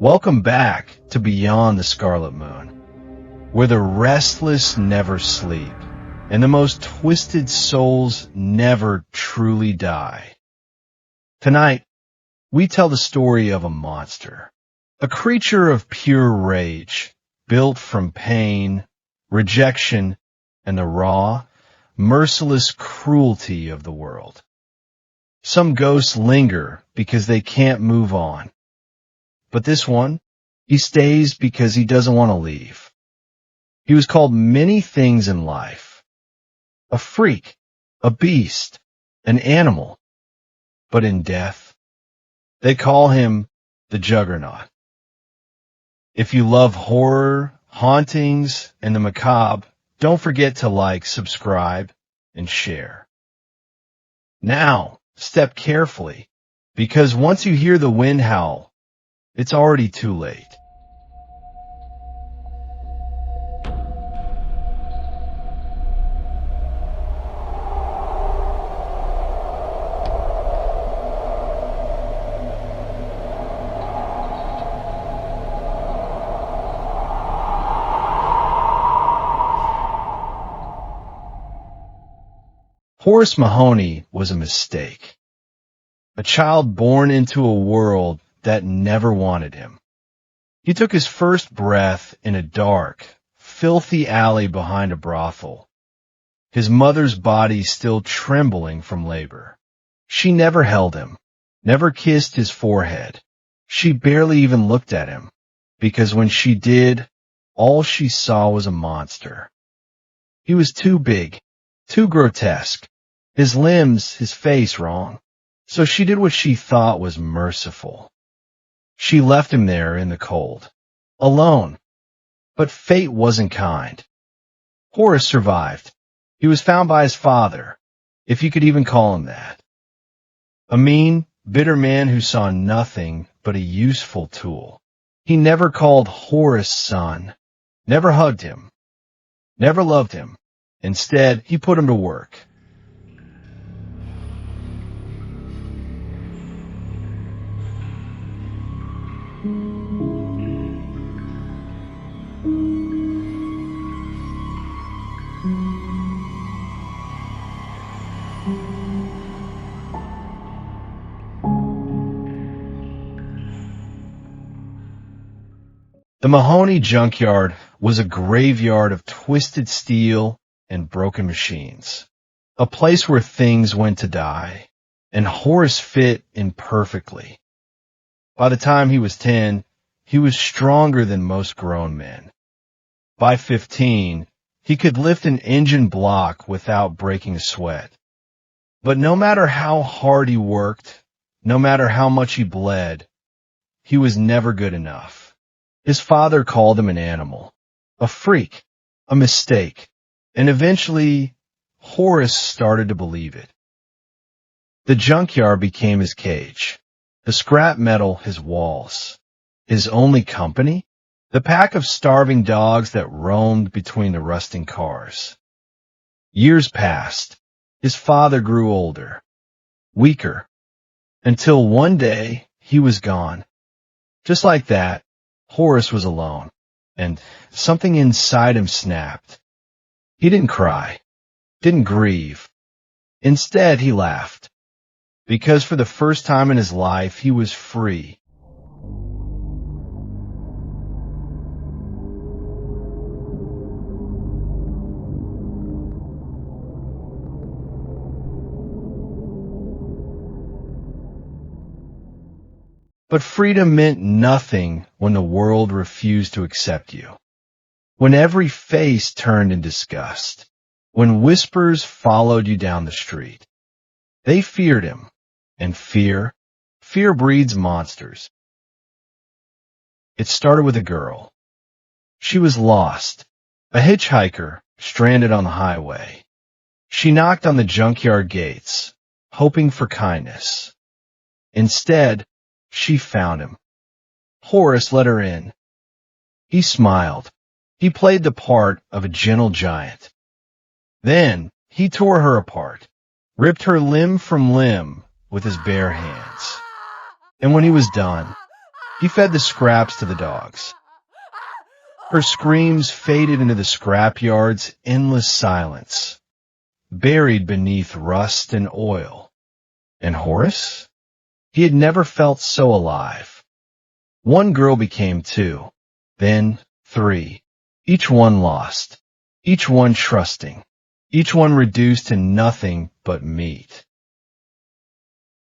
Welcome back to Beyond the Scarlet Moon, where the restless never sleep and the most twisted souls never truly die. Tonight, we tell the story of a monster, a creature of pure rage, built from pain, rejection, and the raw, merciless cruelty of the world. Some ghosts linger because they can't move on. But this one, he stays because he doesn't want to leave. He was called many things in life. A freak, a beast, an animal. But in death, they call him the Juggernaut. If you love horror, hauntings, and the macabre, don't forget to like, subscribe, and share. Now, step carefully, because once you hear the wind howl, it's already too late. Horace Mahoney was a mistake. A child born into a world that never wanted him. He took his first breath in a dark, filthy alley behind a brothel, his mother's body still trembling from labor. She never held him, never kissed his forehead. She barely even looked at him, because when she did, all she saw was a monster. He was too big, too grotesque, his limbs, his face wrong. So she did what she thought was merciful. She left him there in the cold, alone. But fate wasn't kind. Horace survived. He was found by his father, if you could even call him that. A mean, bitter man who saw nothing but a useful tool. He never called Horace son, never hugged him, never loved him. Instead, he put him to work. The Mahoney junkyard was a graveyard of twisted steel and broken machines, a place where things went to die, and Horace fit in perfectly. By the time he was 10, he was stronger than most grown men. By 15, he could lift an engine block without breaking a sweat. But no matter how hard he worked, no matter how much he bled, he was never good enough. His father called him an animal, a freak, a mistake, and eventually Horace started to believe it. The junkyard became his cage, the scrap metal his walls, his only company, the pack of starving dogs that roamed between the rusting cars. Years passed. His father grew older, weaker, until one day he was gone. Just like that, Horace was alone, and something inside him snapped. He didn't cry, didn't grieve. Instead, he laughed, because for the first time in his life, he was free. But freedom meant nothing when the world refused to accept you, when every face turned in disgust, when whispers followed you down the street. They feared him, and fear breeds monsters. It started with a girl. She was lost, a hitchhiker stranded on the highway. She knocked on the junkyard gates, hoping for kindness. Instead, she found him. Horace let her in. He smiled. He played the part of a gentle giant. Then he tore her apart, ripped her limb from limb with his bare hands. And when he was done, He fed the scraps to the dogs. Her screams faded into the scrapyard's endless silence, buried beneath rust and oil. And Horace? He had never felt so alive. One girl became 2, then 3, each one lost, each one trusting, each one reduced to nothing but meat.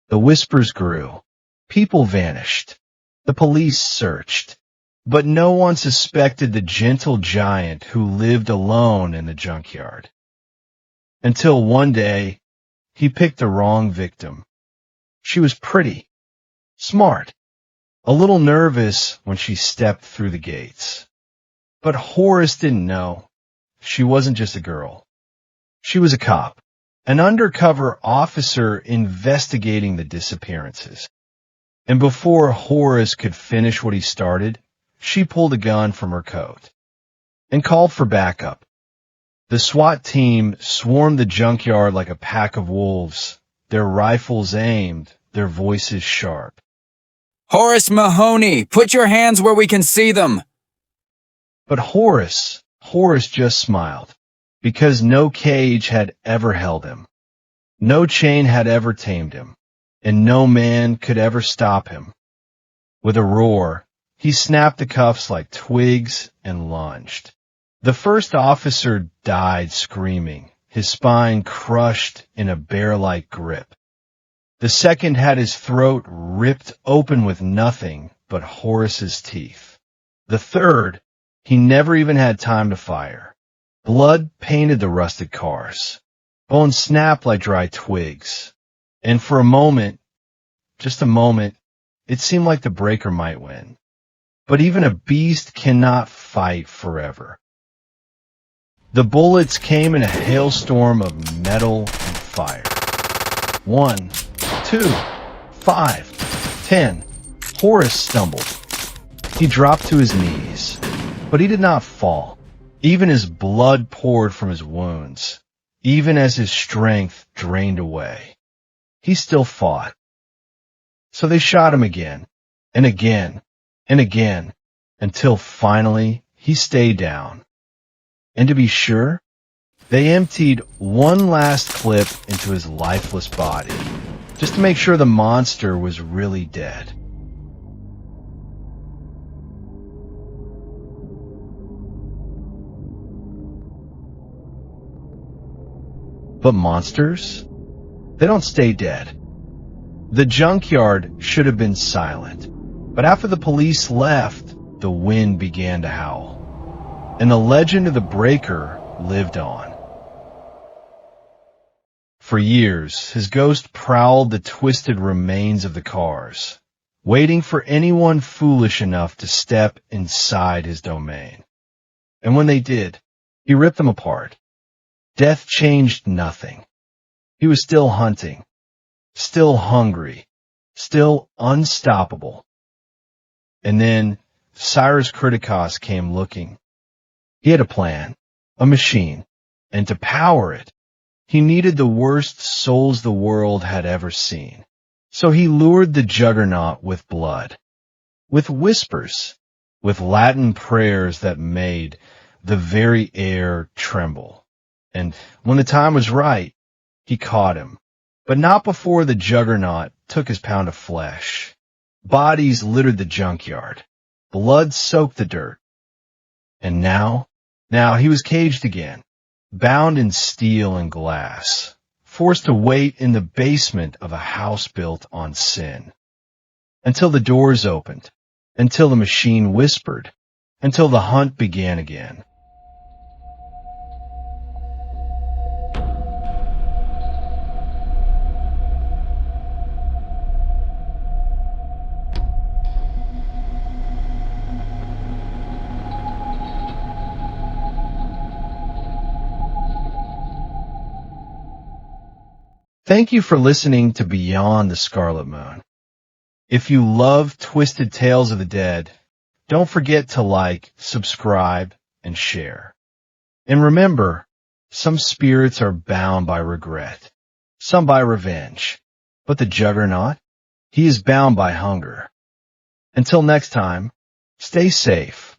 The whispers grew. People vanished. The police searched. But no one suspected the gentle giant who lived alone in the junkyard. Until one day, he picked the wrong victim. She was pretty, smart, a little nervous when she stepped through the gates. But Horace didn't know. She wasn't just a girl. She was a cop, an undercover officer investigating the disappearances. And before Horace could finish what he started, she pulled a gun from her coat and called for backup. The SWAT team swarmed the junkyard like a pack of wolves, their rifles aimed, their voices sharp. Horace Mahoney, put your hands where we can see them. But Horace just smiled, because no cage had ever held him. No chain had ever tamed him, and no man could ever stop him. With a roar, he snapped the cuffs like twigs and lunged. The first officer died screaming, his spine crushed in a bear-like grip. The second had his throat ripped open with nothing but Horace's teeth. The third, he never even had time to fire. Blood painted the rusted cars. Bones snapped like dry twigs. And for a moment, just a moment, it seemed like the breaker might win. But even a beast cannot fight forever. The bullets came in a hailstorm of metal and fire. 1, 2, 5, 10. Horace stumbled. He dropped to his knees, but he did not fall. Even as blood poured from his wounds, even as his strength drained away, he still fought. So they shot him again, and again, and again, until finally he stayed down. And to be sure, they emptied one last clip into his lifeless body, just to make sure the monster was really dead. But monsters, they don't stay dead. The junkyard should have been silent, but after the police left, the wind began to howl, and the legend of the breaker lived on. For years, his ghost prowled the twisted remains of the cars, waiting for anyone foolish enough to step inside his domain. And when they did, he ripped them apart. Death changed nothing. He was still hunting, still hungry, still unstoppable. And then Cyrus came looking. He had a plan, a machine, and to power it, he needed the worst souls the world had ever seen. So he lured the Juggernaut with blood, with whispers, with Latin prayers that made the very air tremble. And when the time was right, he caught him. But not before the Juggernaut took his pound of flesh. Bodies littered the junkyard. Blood soaked the dirt. And now he was caged again, bound in steel and glass, forced to wait in the basement of a house built on sin. Until the doors opened, until the machine whispered, until the hunt began again. Thank you for listening to Beyond the Scarlet Moon. If you love twisted tales of the dead, don't forget to like, subscribe, and share. And remember, some spirits are bound by regret, some by revenge, but the Juggernaut, he is bound by hunger. Until next time, stay safe.